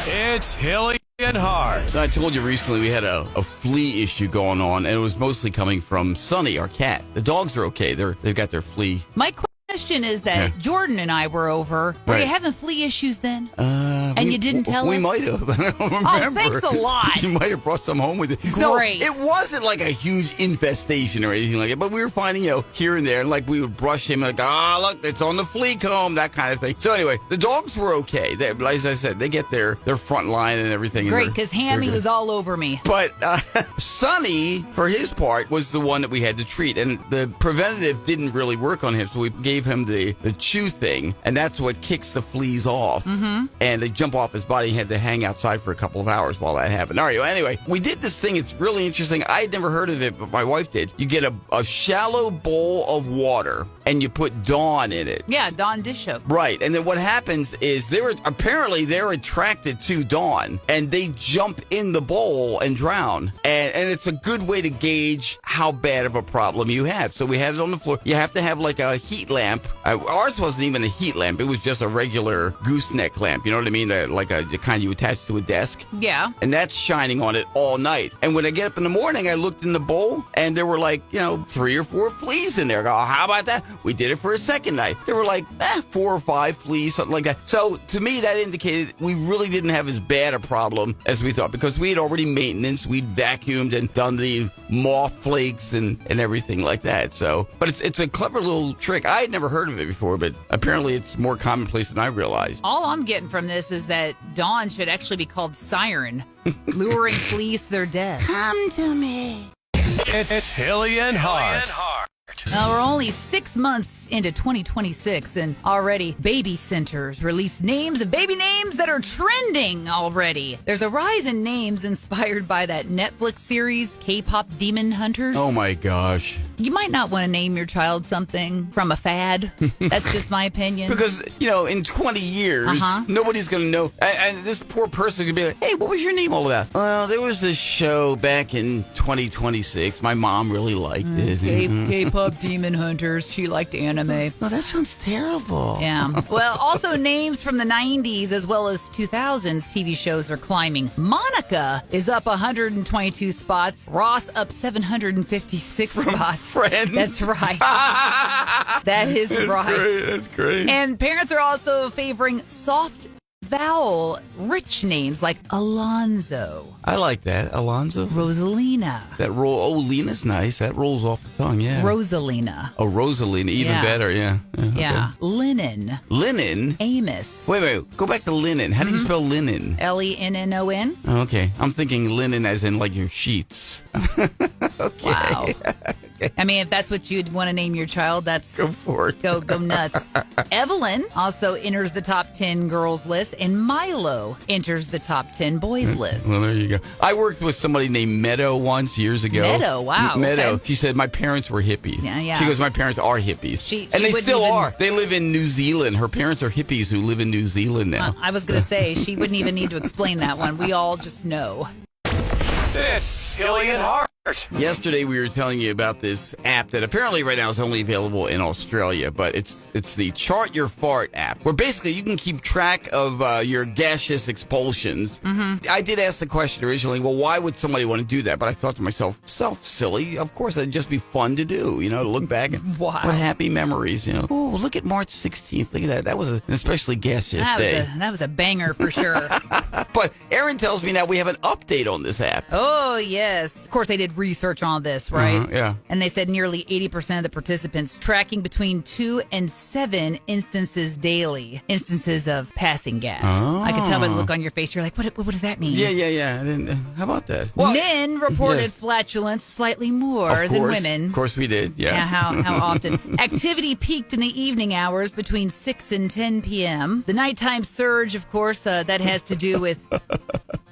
It's Hilly and Hart. So I told you recently we had a flea issue going on, and it was mostly coming from Sunny, our cat. The dogs are okay. They've got their flea. My question is that Jordan and I were over. Were you having flea issues then? And you didn't tell us? We might have. I don't remember. Oh, thanks a lot. You might have brought some home with you. Great. No, it wasn't like a huge infestation or anything like that, but we were finding, here and there, and like we would brush him and like, look, it's on the flea comb, that kind of thing. So anyway, the dogs were okay. They, as I said, they get their front line and everything. Great, because Hammy was all over me. But Sonny, for his part, was the one that we had to treat, and the preventative didn't really work on him, so we gave him the chew thing, and that's what kicks the fleas off. Mm-hmm. And they jump off his body. He had to hang outside for a couple of hours while that happened. All right, well, anyway, we did this thing. It's really interesting. I had never heard of it, but my wife did. You get a shallow bowl of water, and you put Dawn in it. Yeah, Dawn dish soap. Right, and then what happens is they're attracted to Dawn, and they jump in the bowl and drown. And it's a good way to gauge how bad of a problem you have. So we had it on the floor. You have to have like a heat lamp. Ours wasn't even a heat lamp. It was just a regular gooseneck lamp. You know what I mean? Like the kind you attach to a desk. Yeah. And that's shining on it all night. And when I get up in the morning, I looked in the bowl, and there were 3 or 4 fleas in there. I go, how about that? We did it for a second night. There were 4 or 5 fleas, something like that. So to me, that indicated we really didn't have as bad a problem as we thought, because we had already maintenance. We'd vacuumed and done the moth flakes and everything like that. So, but it's a clever little trick. I had never heard of it before, but apparently it's more commonplace than I realized. All I'm getting from this is that Dawn should actually be called Siren, luring fleas to their death. Come to me. It's Hilly and Hart. Now, we're only 6 months into 2026, and already baby centers release names of baby names that are trending already. There's a rise in names inspired by that Netflix series, K-pop Demon Hunters. Oh my gosh. You might not want to name your child something from a fad. That's just my opinion. Because, in 20 years, nobody's going to know. And this poor person could be like, hey, what was your name all about? Well, there was this show back in 2026. My mom really liked it. K-pop Demon Hunters. She liked anime. Oh, that sounds terrible. Yeah. Well, also names from the 90s as well as 2000s TV shows are climbing. Monica is up 122 spots. Ross up 756 spots. Friends. That's right. That is right. That's great. And parents are also favoring soft vowel rich names like Alonzo. I like that. Alonzo. Rosalina. That roll. Oh, Lena's nice. That rolls off the tongue, yeah. Rosalina. Oh, Rosalina. Even better, yeah. Yeah. Okay. Lennon. Linen? Amos. Wait. Go back to linen. How do you spell linen? Lennon. Oh, okay. I'm thinking linen as in your sheets. Okay. Wow. I mean, if that's what you'd want to name your child, that's... Go for it. Go nuts. Evelyn also enters the top 10 girls list, and Milo enters the top 10 boys list. Well, there you go. I worked with somebody named Meadow once years ago. Meadow, wow. Meadow. Okay. She said, my parents were hippies. Yeah. She goes, my parents are hippies. And they still are. They live in New Zealand. Her parents are hippies who live in New Zealand now. I was going to say, she wouldn't even need to explain that one. We all just know. It's Hilly and Hart. Yesterday we were telling you about this app that apparently right now is only available in Australia, but it's the Chart Your Fart app, where basically you can keep track of your gaseous expulsions. Mm-hmm. I did ask the question originally, well, why would somebody want to do that? But I thought to myself, silly. Of course, it'd just be fun to do, to look back and wow. What happy memories, Oh, look at March 16th. Look at that. That was an especially gaseous day. That was a banger for sure. But Aaron tells me now we have an update on this app. Oh, yes. Of course, they did research on this, right? Yeah. And they said nearly 80% of the participants tracking between 2 and 7 instances daily, instances of passing gas. Oh. I could tell by the look on your face. You're like, what does that mean? Yeah. Then, how about that? Men reported flatulence slightly more than women. Of course we did, yeah. How often? Activity peaked in the evening hours between 6 and 10 p.m. The nighttime surge, of course, that has to do with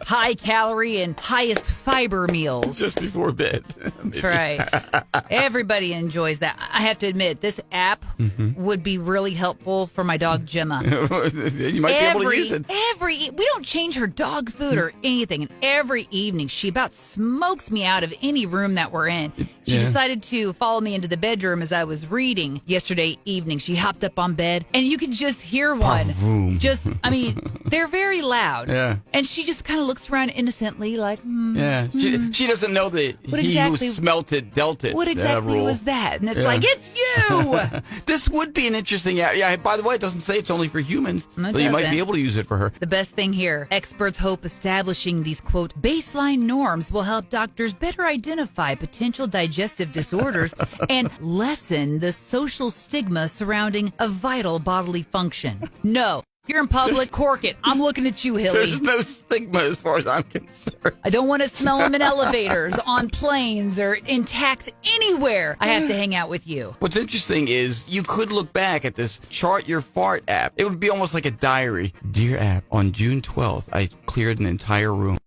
high calorie and highest fiber meals. Just before bed. That's right. Everybody enjoys that. I have to admit, this app would be really helpful for my dog Gemma. You might be able to use it. We don't change her dog food or anything. And every evening, she about smokes me out of any room that we're in. She Yeah. decided to follow me into the bedroom as I was reading yesterday evening. She hopped up on bed, and you could just hear one. Vroom. They're very loud. Yeah. And she just kind of looks around innocently like, Yeah, she doesn't know that What he exactly- who smelt it dealt it. what exactly rule. was that? And it's Yeah. like, it's you! This would be an interesting app. Yeah, by the way, it doesn't say it's only for humans, No, it so you might doesn't. be able to use it for her. The best thing here, experts hope establishing these, quote, baseline norms will help doctors better identify potential digestive disorders and lessen the social stigma surrounding a vital bodily function. No. If you're in public, cork it. I'm looking at you, Hilly. There's no stigma as far as I'm concerned. I don't want to smell them in elevators, on planes, or in taxi, anywhere. I have to hang out with you. What's interesting is you could look back at this Chart Your Fart app. It would be almost like a diary. Dear app, on June 12th, I cleared an entire room.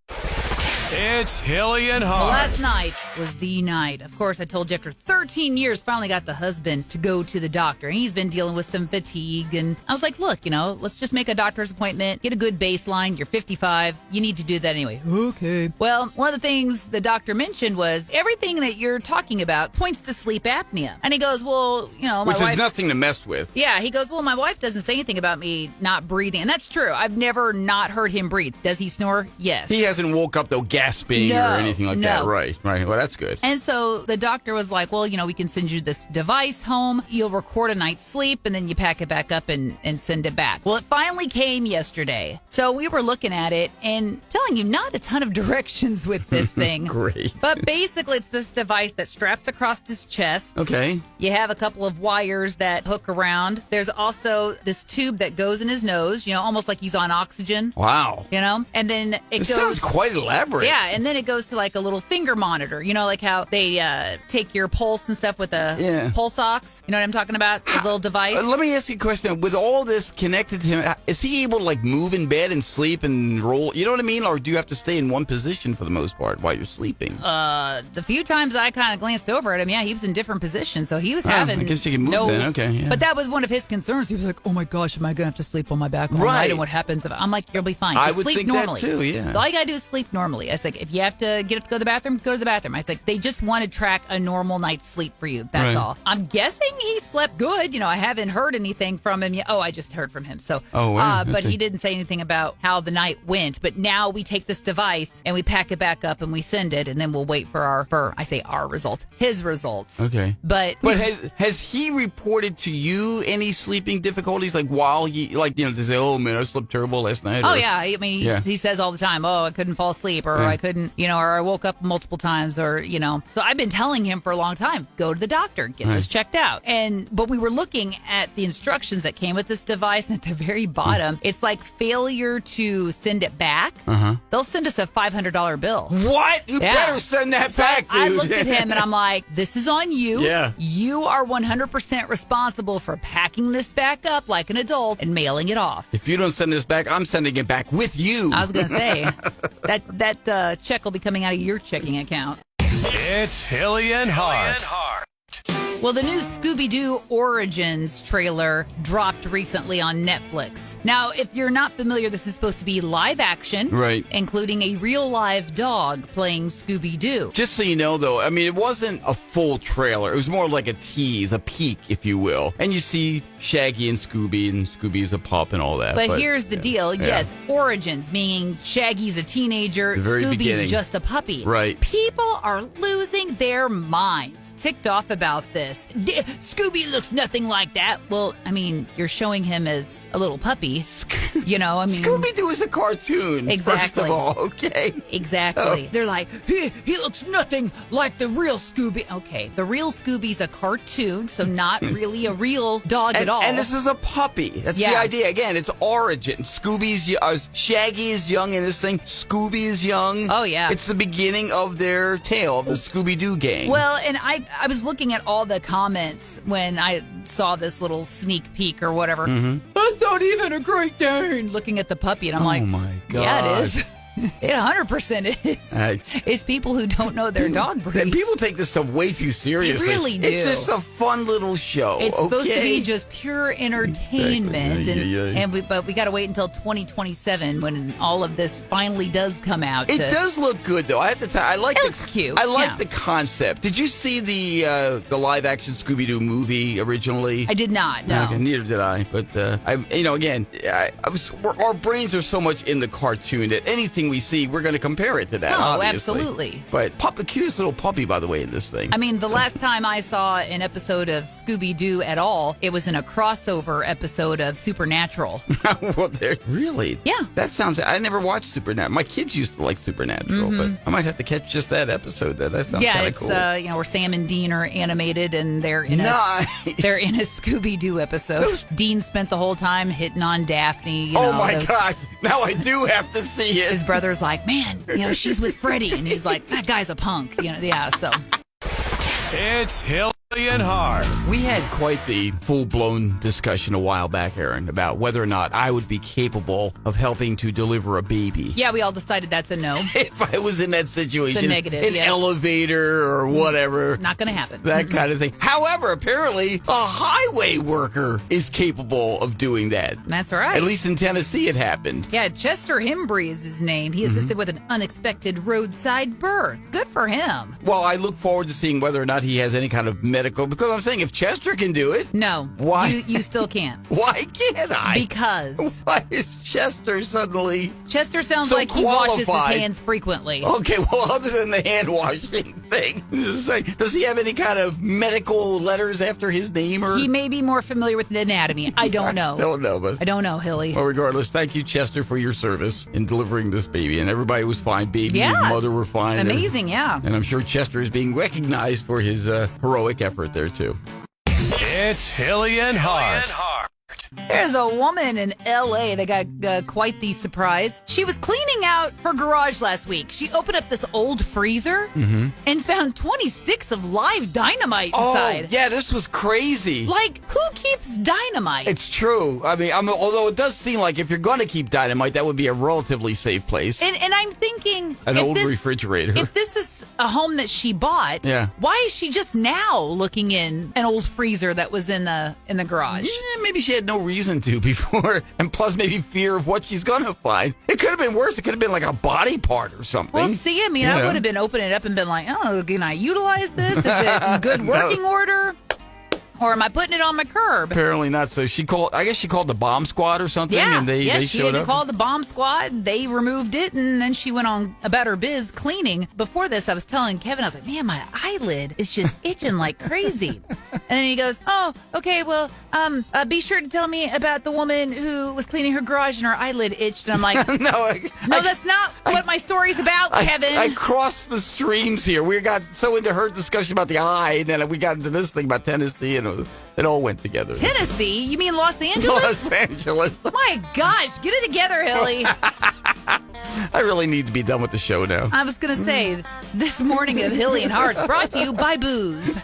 It's Hilly and Well, Hart. last night was the night. Of course, I told you after 13 years, finally got the husband to go to the doctor. And he's been dealing with some fatigue. And I was like, look, let's just make a doctor's appointment, get a good baseline. You're 55. You need to do that anyway. Okay. Well, one of the things the doctor mentioned was everything that you're talking about points to sleep apnea. And he goes, well, my Which wife... is nothing to mess with. Yeah, he goes, well, my wife doesn't say anything about me not breathing. And that's true. I've never not heard him breathe. Does he snore? Yes. He hasn't woke up, though, gasping or anything like that. Right. Well, that's good. And so the doctor was like, well, we can send you this device home. You'll record a night's sleep, and then you pack it back up and send it back. Well, it finally came yesterday. So we were looking at it and telling you not a ton of directions with this thing. Great. But basically, it's this device that straps across his chest. Okay. You have a couple of wires that hook around. There's also this tube that goes in his nose, almost like he's on oxygen. Wow. And then it This goes... sounds quite elaborate. Yeah, and then it goes to like a little finger monitor. Like how they take your pulse and stuff with a pulse ox. You know what I'm talking about? The little device. Let me ask you a question. With all this connected to him, is he able to move in bed and sleep and roll? You know what I mean? Or do you have to stay in one position for the most part while you're sleeping? The few times I kind of glanced over at him, he was in different positions, so he was having. I guess you can move then. Okay. Yeah. But that was one of his concerns. He was like, "Oh my gosh, am I gonna have to sleep on my back all night? And what happens if I'm like, you'll be fine. I Just would sleep think normally. that too. Yeah. All you gotta do is sleep normally. I was like, if you have to get up to go to the bathroom, go to the bathroom. I was like, they just want to track a normal night's sleep for you. That's Right. all. I'm guessing he slept good. I haven't heard anything from him yet. Oh, I just heard from him. So, wow. but Okay. he didn't say anything about how the night went. But now we take this device and we pack it back up and we send it, and then we'll wait for our results, his results. Okay. But has he reported to you any sleeping difficulties? While he to say, oh man, I slept terrible last night. oh or- yeah, I mean, Yeah. he says all the time, oh, I couldn't fall asleep, or I couldn't, or I woke up multiple times, or So I've been telling him for a long time, go to the doctor, get this checked out. But we were looking at the instructions that came with this device, and at the very bottom, it's like failure to send it back. They'll send us a $500 bill. What? You Yeah. better send that back, dude. I looked at him and I'm like, this is on you. Yeah. You are 100% responsible for packing this back up like an adult and mailing it off. If you don't send this back, I'm sending it back with you. I was going to say, that check will be coming out of your checking account. It's Hilly and Hart. Well, the new Scooby-Doo Origins trailer dropped recently on Netflix. Now, if you're not familiar, this is supposed to be live action. Right. Including a real live dog playing Scooby-Doo. Just so you know, though, I mean, it wasn't a full trailer. It was more like a tease, a peek, if you will. And you see Shaggy and Scooby's a pup and all that. But here's the deal. Yeah. Yes, Origins, meaning Shaggy's a teenager, The very Scooby's beginning. just a puppy. Right. People are losing their minds, ticked off about this. Scooby looks nothing like that. Well, I mean, you're showing him as a little puppy. Scooby-Doo is a cartoon. Exactly. First of all, okay? Exactly. They're like, he looks nothing like the real Scooby. Okay, the real Scooby's a cartoon, so not really a real dog at all. And this is a puppy. That's the Yeah. idea. Again, it's origin. Shaggy is young in this thing. Scooby is young. Oh, yeah. It's the beginning of their tale, of the Scooby-Doo gang. Well, and I was looking at all the comments when I saw this little sneak peek or whatever. That's not even a Great Dane. Looking at the puppy, and I'm like, oh my God. yeah, it is. It 100% is. It's people who don't know their dog breeds. People take this stuff way too seriously. They really do. It's just a fun little show. It's supposed to be just pure entertainment, Exactly. but we got to wait until 2027 when all of this finally does come out. It does look good, though. I have to tell you, It looks cute. I like the concept. Did you see the live-action Scooby-Doo movie originally? I did not. No. Okay, neither did I. But our brains are so much in the cartoon that anything we see, we're going to compare it to that. Oh, obviously. absolutely. But cutest little puppy, by the way, in this thing. I mean, the last time I saw an episode of Scooby-Doo at all, it was in a crossover episode of Supernatural. Well, really? Yeah. That sounds. I never watched Supernatural. My kids used to like Supernatural, but I might have to catch just that episode. That sounds kind of cool. Where Sam and Dean are animated and they're in Nice. they're in a Scooby-Doo episode. Dean spent the whole time hitting on Daphne. Oh my gosh! Now I do have to see it. His brother's like, man, she's with Freddie, and he's like, that guy's a punk. So It's Hilly and Hart. We had quite the full-blown discussion a while back, Aaron, about whether or not I would be capable of helping to deliver a baby. yeah, we all decided that's a no. If I was in that situation, It's a negative, an yes. elevator or whatever. Not going to happen. That kind of thing. However, apparently, a highway worker is capable of doing that. That's right. At least in Tennessee, it happened. Yeah, Chester Hembree is his name. He assisted with an unexpected roadside birth. Good for him. Well, I look forward to seeing whether or not he has any kind of medical, because I'm saying if Chester can do it, No. Why? You still can't. why can't I? Because Why is Chester suddenly... Chester sounds So like he washes his qualified. hands frequently. Okay, well, other than the hand washing thing, just saying, does he have any kind of medical letters after his name? Or He may be more familiar with the anatomy. I don't know. don't know, but I don't know, Hilly. well, regardless, thank you, Chester, for your service in delivering this baby, and everybody was fine. Baby Yeah. and mother were fine. Amazing, yeah. And I'm sure Chester is being recognized for his heroic effort there too. It's Hilly and Hart. There's a woman in L.A. that got quite the surprise. She was cleaning out her garage last week. She opened up this old freezer and found 20 sticks of live dynamite inside. Oh, yeah, this was crazy. Like, who keeps dynamite? It's true. I mean, although it does seem like if you're going to keep dynamite, that would be a relatively safe place. And I'm thinking... An if old this- refrigerator. If this is a home that she bought, Yeah. why is she just now looking in an old freezer that was in the garage? Yeah, maybe she had no reason to before, and plus maybe fear of what she's going to find. It could have been worse. It could have been like a body part or something. Well, see, I mean, I would have been opening it up and been like, oh, can I utilize this? Is it in good working order? Or am I putting it on my curb? Apparently not. So I guess she called the bomb squad or something, and they she showed had to up. call the bomb squad. They removed it, and then she went on about her biz cleaning. Before this, I was telling Kevin, I was like, man, my eyelid is just itching like crazy. And then he goes, oh, okay, well, be sure to tell me about the woman who was cleaning her garage and her eyelid itched. And I'm like, No, that's not what my story's about, Kevin. I crossed the streams here. We got so into her discussion about the eye, and then we got into this thing about Tennessee, and it all went together. Tennessee? You mean Los Angeles? Los Angeles. My gosh, get it together, Hilly. I really need to be done with the show now. I was going to say, this morning of Hilly and Hart brought to you by Booze.